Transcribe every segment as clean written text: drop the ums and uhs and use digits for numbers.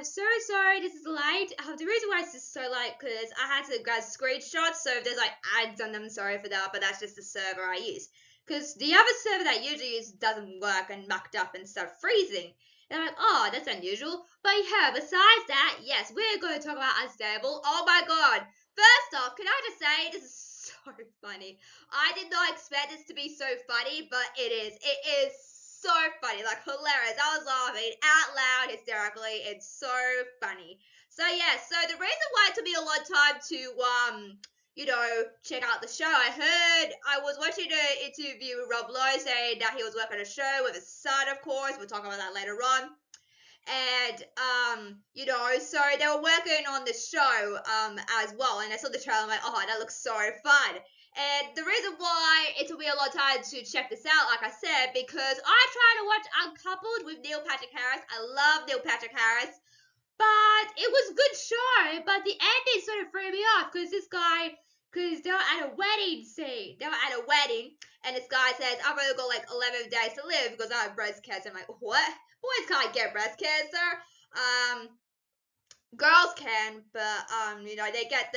I'm so sorry this is late. The reason why it's just so late because I had to grab screenshots, so if there's like ads on them, sorry for that, but that's just the server I use. Because the other server that I usually use doesn't work and mucked up and started freezing. And I'm like, oh, that's unusual. But yeah, besides that, yes, we're going to talk about Unstable. Oh my god. First off, can I just say, this is so funny. I did not expect this to be so funny, but it is. It is so funny, like hilarious. I was laughing out loud hysterically. It's so funny. So yeah, so the reason why it took me a long time to check out the show, I was watching an interview with Rob Lowe saying that he was working on a show with his son, of course. We'll talk about that later on. And so they were working on the show as well, and I saw the trailer, I'm like, oh, that looks so fun. And the reason why it took me a long time to check this out, like I said, because I tried to watch Uncoupled with Neil Patrick Harris. I love Neil Patrick Harris, but it was a good show, but the ending sort of threw me off because they were at a wedding scene. They were at a wedding, and this guy says, I've only got like 11 days to live because I have breast cancer. I'm like, what? Boys can't get breast cancer. Girls can, but they get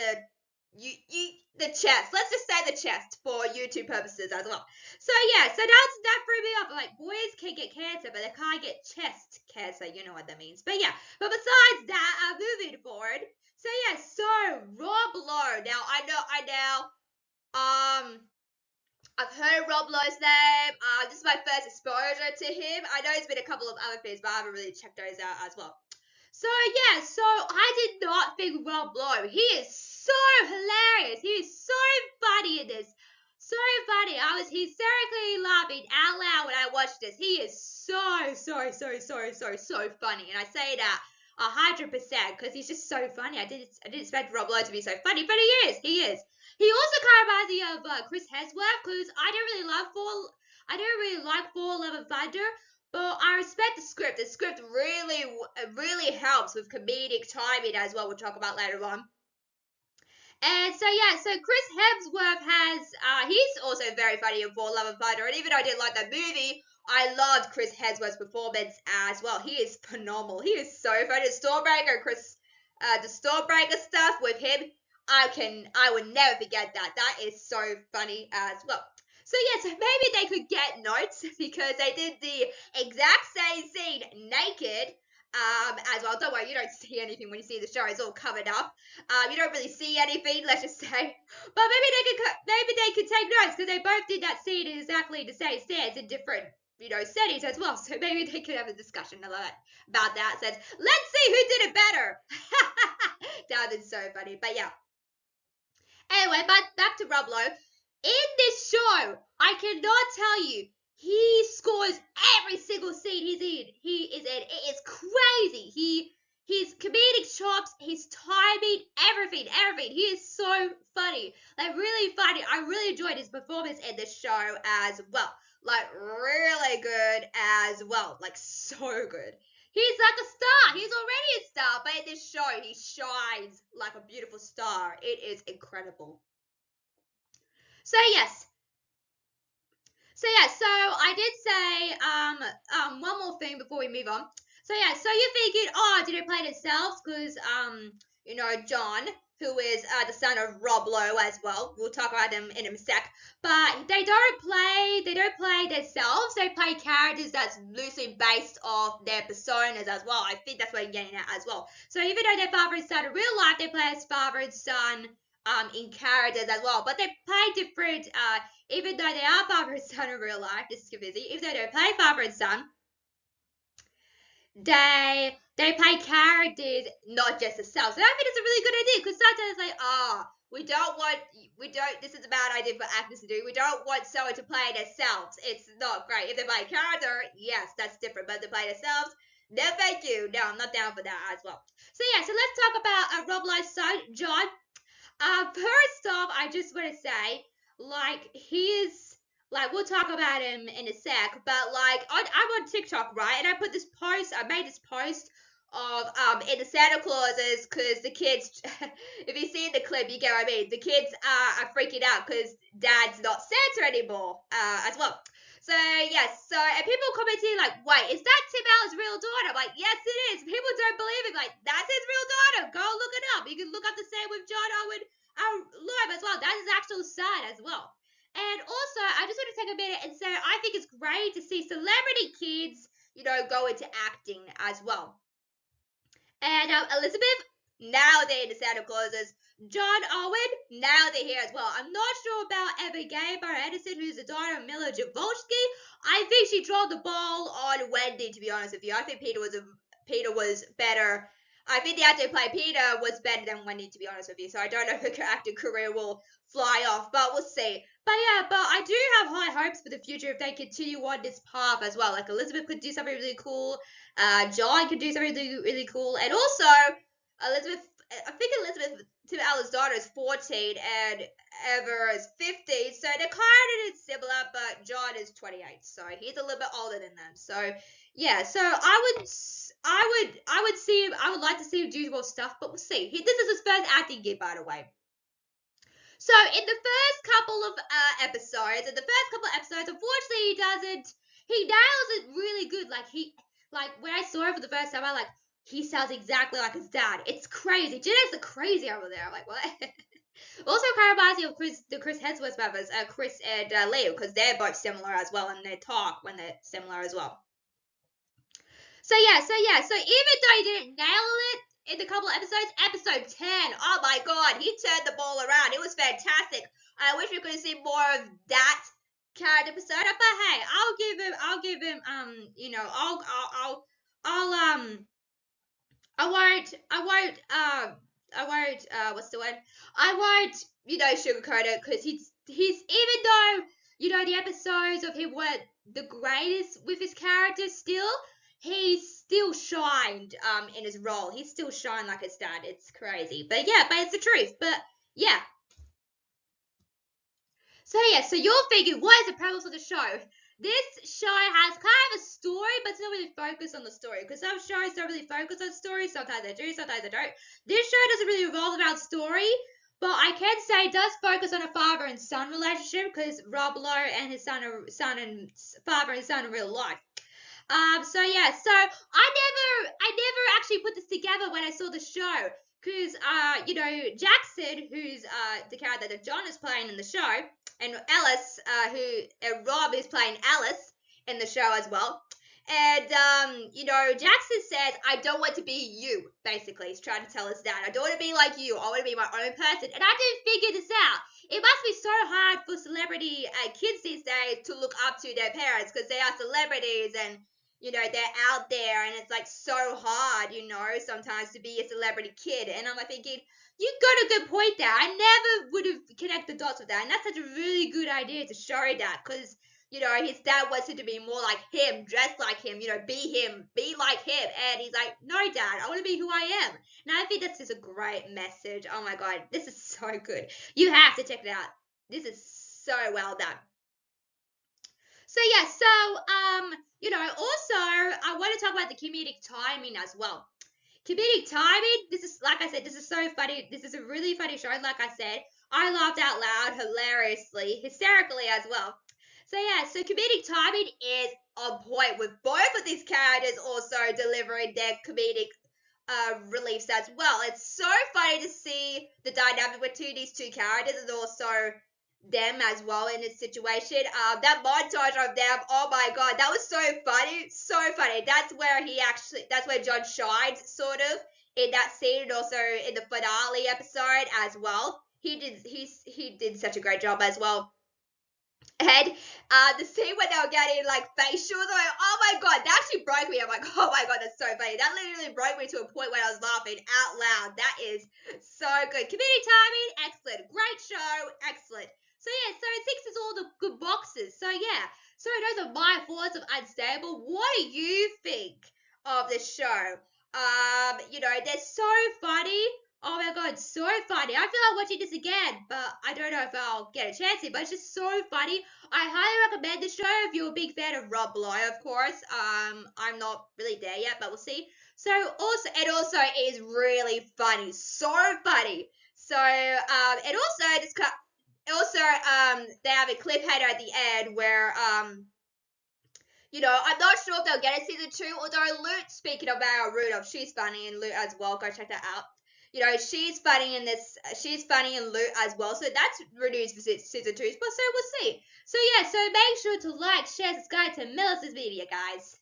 the chest. Let's just say the chest for YouTube purposes as well. So yeah, so that threw me off. Like, boys can get cancer, but they can't get chest cancer. You know what that means. But yeah, but besides that, moving forward. So yeah, so Rob Lowe. Now I've heard Rob Lowe's name. This is my first exposure to him. I know there's been a couple of other things, but I haven't really checked those out as well. So yeah, so I did not think Rob Lowe. He is so hilarious. He is so funny in this. So funny. I was hysterically laughing out loud when I watched this. He is so funny. And I say that 100% because he's just so funny. I didn't expect Rob Lowe to be so funny, but he is. He is. He also kind of reminds me of Chris Hemsworth because I don't really like For Love and Thunder, but I respect the script. The script really helps with comedic timing as well. We'll talk about later on. And so yeah, so Chris Hemsworth he's also very funny in For Love and Thunder, and even though I didn't like that movie, I loved Chris Hemsworth's performance as well. He is phenomenal. He is so funny. The Stormbreaker stuff with him, I would never forget that. That is so funny as well. So yeah, so maybe they could get notes because they did the exact same scene naked as well. Don't worry, you don't see anything when you see the show. It's all covered up. You don't really see anything, let's just say. But maybe they could take notes because they both did that scene in exactly the same stance in different settings as well. So maybe they could have a discussion about that. Said, let's see who did it better. That would be so funny. But yeah. Anyway, back to Rob Lowe. In this show, I cannot tell you, he scores every single scene he's in. It is crazy. His comedic chops, his timing, everything. He is so funny. Like, really funny. I really enjoyed his performance in this show as well. Like, really good as well. Like, so good. He's like a star. He's already a star, but in this show, he shines like a beautiful star. It is incredible. So yes. So I did say one more thing before we move on. So yeah, so you're thinking, oh, did they play themselves? Because John, who is the son of Rob Lowe as well. We'll talk about him in a sec. But they don't play themselves. They play characters that's loosely based off their personas as well. I think that's what you're getting at as well. So even though they're father and son in real life, they play as father and son in characters as well. But they play different, even though they are father and son in real life, this is confusing, even though they play father and son, they play characters, not just themselves. So I think it's a really good idea because sometimes it's like, this is a bad idea for actors to do. We don't want someone to play themselves. It's not great. If they play a character, yes, that's different. But if they play themselves, no thank you. No, I'm not down for that as well. So yeah, so let's talk about Rob Lowe's son, John. First off, I just want to say, like, we'll talk about him in a sec, but, like, I'm on TikTok, right, and I made this post of, in the Santa Clauses, because the kids, if you see the clip, you get what I mean, the kids are freaking out, because Dad's not Santa anymore, as well. So yes, and people commenting like, wait, is that Tim Allen's real daughter? I'm like, yes, it is. People don't believe it. Like, that's his real daughter. Go look it up. You can look up the same with John Owen live as well. That's his actual son as well. And also, I just want to take a minute and say I think it's great to see celebrity kids, go into acting as well. And Elizabeth, now they're into Santa Clauses. John Owen, now they're here as well. I'm not sure about Eva Gabor Edison, who's the daughter of Mila Jovovsky. I think she dropped the ball on Wendy, to be honest with you. I think Peter was better. I think the actor who played Peter was better than Wendy, to be honest with you. So I don't know if her acting career will fly off, but we'll see. But I do have high hopes for the future if they continue on this path as well. Like Elizabeth could do something really cool. John could do something really, really cool. And also, I think Elizabeth, Tim Allen's daughter, is 14 and Eva is 15. So they're kind of similar, but John is 28. So he's a little bit older than them. So yeah, so I would like to see him do more stuff, but we'll see. This is his first acting gig, by the way. So in the first couple of episodes, unfortunately, he nails it really good. Like when I saw him for the first time, he sounds exactly like his dad. It's crazy. Jenna's the crazy over there. I'm like, what? Also, kind of reminds me of the Chris Hemsworth brothers, Chris and Leo, because they're both similar as well, and they talk when they're similar as well. So even though he didn't nail it in a couple of episodes, episode 10, oh my god, he turned the ball around. It was fantastic. I wish we could have seen more of that character persona, but hey, I won't sugarcoat it, because he's even though the episodes of him weren't the greatest with his character, he still shined in his role. He still shined like his dad. It's crazy, but it's the truth. But yeah. So you're thinking, what is the premise of the show? This show has kind of a story, but it's not really focused on the story, because some shows don't really focus on story. Sometimes they do, sometimes they don't. This show doesn't really revolve around story, but I can say it does focus on a father and son relationship, because Rob Lowe and his father and son in real life. So I never actually put this together when I saw the show, because Jackson, who's the character that John is playing in the show, and Alice, Rob is playing Alice in the show as well. And Jackson says, I don't want to be you. Basically, he's trying to tell us that I don't want to be like you. I want to be my own person. And I didn't figure this out. It must be so hard for celebrity kids these days to look up to their parents, because they are celebrities and they're out there, and it's like so hard, sometimes to be a celebrity kid. And I'm like thinking, you got a good point there. I never would have connected the dots with that. And that's such a really good idea to show that, because, his dad wants him to be more like him, dress like him, be like him. And he's like, no, Dad, I want to be who I am. And I think that's just a great message. Oh my God, this is so good. You have to check it out. This is so well done. So also I want to talk about the comedic timing as well. Comedic timing, this is, like I said, this is so funny. This is a really funny show. Like I said, I laughed out loud, hilariously, hysterically as well. So comedic timing is on point, with both of these characters also delivering their comedic reliefs as well. It's so funny to see the dynamic between these two characters, and also them as well in this situation. That montage of them, oh my god, that was so funny. That's where John shines, sort of, in that scene, and also in the finale episode as well. He did such a great job as well. And the scene when they were getting like facials, I'm like, oh my god, that actually broke me. I'm like, oh my god, that's so funny. That literally broke me to a point where I was laughing out loud. That is so good. Comedic timing, excellent. Great show, excellent. So it ticks all the good boxes. So those are my thoughts of Unstable. What do you think of the show? They're so funny. Oh my god, so funny. I feel like watching this again, but I don't know if I'll get a chance to, but it's just so funny. I highly recommend this show if you're a big fan of Rob Lowe, of course. I'm not really there yet, but we'll see. So it also is really funny. So funny. So, and also they have a cliffhanger at the end where I'm not sure if they'll get a season 2, although Loot, speaking of our Rudolph, she's funny in Loot as well. Go check that out. She's funny in this. She's funny in Loot as well. So that's renewed for season 2. But so we'll see. So yeah, so make sure to like, share, subscribe to Melissa's Media, guys.